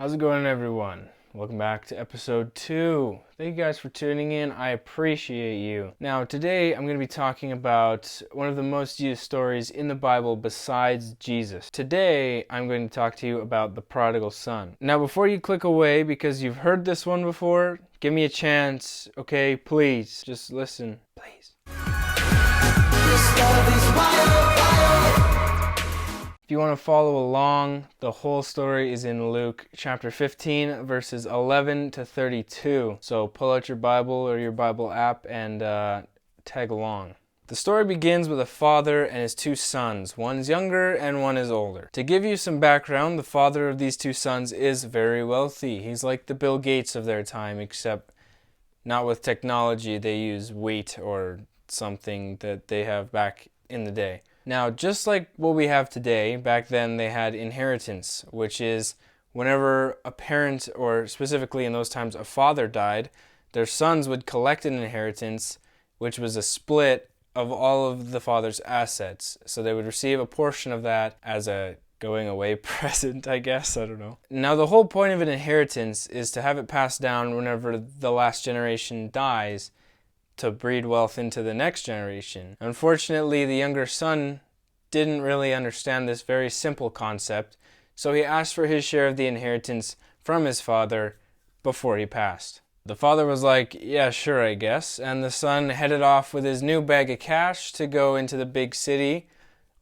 How's it going, everyone? Welcome back to episode 2. Thank you guys for tuning in. I appreciate you. Now, today I'm going to be talking about one of the most used stories in the Bible besides Jesus. Today, I'm going to talk to you about the prodigal son. Now, before you click away because you've heard this one before, give me a chance, okay? Please, just listen. Please. This love is wild, wild. If you want to follow along, the whole story is in Luke chapter 15, verses 11 to 32. So pull out your Bible or your Bible app and tag along. The story begins with a father and his two sons. One's younger and one is older. To give you some background, the father of these two sons is very wealthy. He's like the Bill Gates of their time, except not with technology. They use wheat or something that they have back in the day. Now, just like what we have today, back then they had inheritance, which is whenever a parent, or specifically in those times a father died, their sons would collect an inheritance, which was a split of all of the father's assets. So they would receive a portion of that as a going away present, I guess. I don't know. Now, the whole point of an inheritance is to have it passed down whenever the last generation dies, to breed wealth into the next generation. Unfortunately, the younger son didn't really understand this very simple concept, so he asked for his share of the inheritance from his father before he passed. The father was like, yeah, sure, I guess, and the son headed off with his new bag of cash to go into the big city,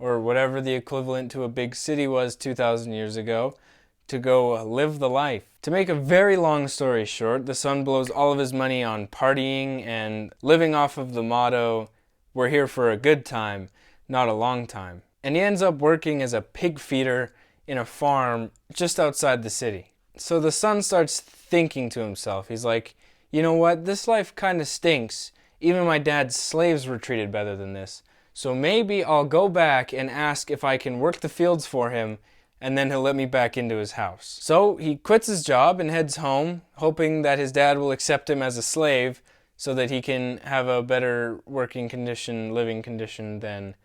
or whatever the equivalent to a big city was 2,000 years ago, to go live the life. To make a very long story short, the son blows all of his money on partying and living off of the motto, we're here for a good time, not a long time. And he ends up working as a pig feeder in a farm just outside the city. So the son starts thinking to himself, he's like, you know what, this life kind of stinks. Even my dad's slaves were treated better than this. So maybe I'll go back and ask if I can work the fields for him, and then he'll let me back into his house. So he quits his job and heads home, hoping that his dad will accept him as a slave so that he can have a better working condition, living condition than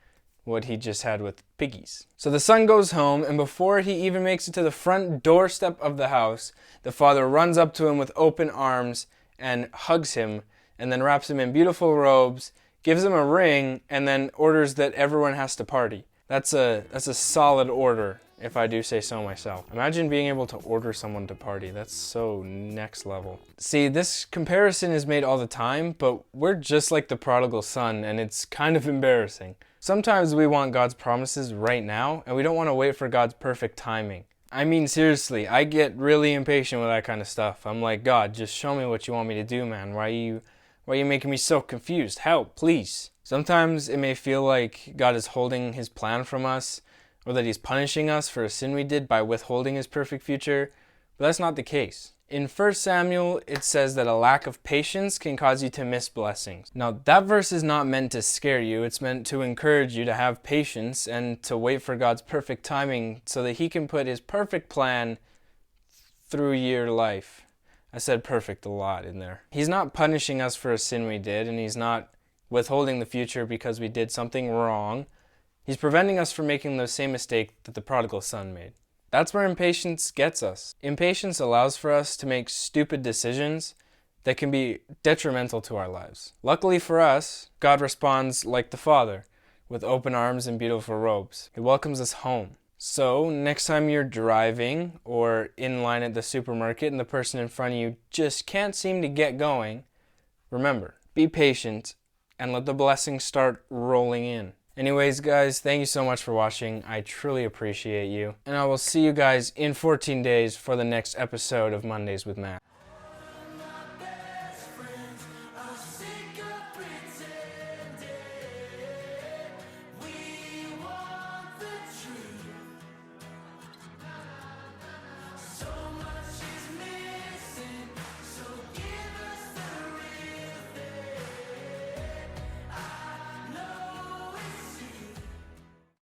what he just had with piggies. So the son goes home, and before he even makes it to the front doorstep of the house, the father runs up to him with open arms and hugs him, and then wraps him in beautiful robes, gives him a ring, and then orders that everyone has to party. That's a solid order, if I do say so myself. Imagine being able to order someone to party. That's so next level. See, this comparison is made all the time, but we're just like the prodigal son, and it's kind of embarrassing. Sometimes we want God's promises right now, and we don't want to wait for God's perfect timing. I mean, seriously, I get really impatient with that kind of stuff. I'm like, God, just show me what you want me to do, man. Why are you making me so confused? Help, please. Sometimes it may feel like God is holding his plan from us, or that he's punishing us for a sin we did by withholding his perfect future, but that's not the case. In 1 Samuel, it says that a lack of patience can cause you to miss blessings. Now, that verse is not meant to scare you. It's meant to encourage you to have patience and to wait for God's perfect timing so that he can put his perfect plan through your life. I said perfect a lot in there. He's not punishing us for a sin we did, and he's not withholding the future because we did something wrong. He's preventing us from making the same mistake that the prodigal son made. That's where impatience gets us. Impatience allows for us to make stupid decisions that can be detrimental to our lives. Luckily for us, God responds like the Father, with open arms and beautiful robes. He welcomes us home. So, next time you're driving or in line at the supermarket and the person in front of you just can't seem to get going, remember, be patient and let the blessings start rolling in. Anyways, guys, thank you so much for watching. I truly appreciate you. And I will see you guys in 14 days for the next episode of Mondays with Matt.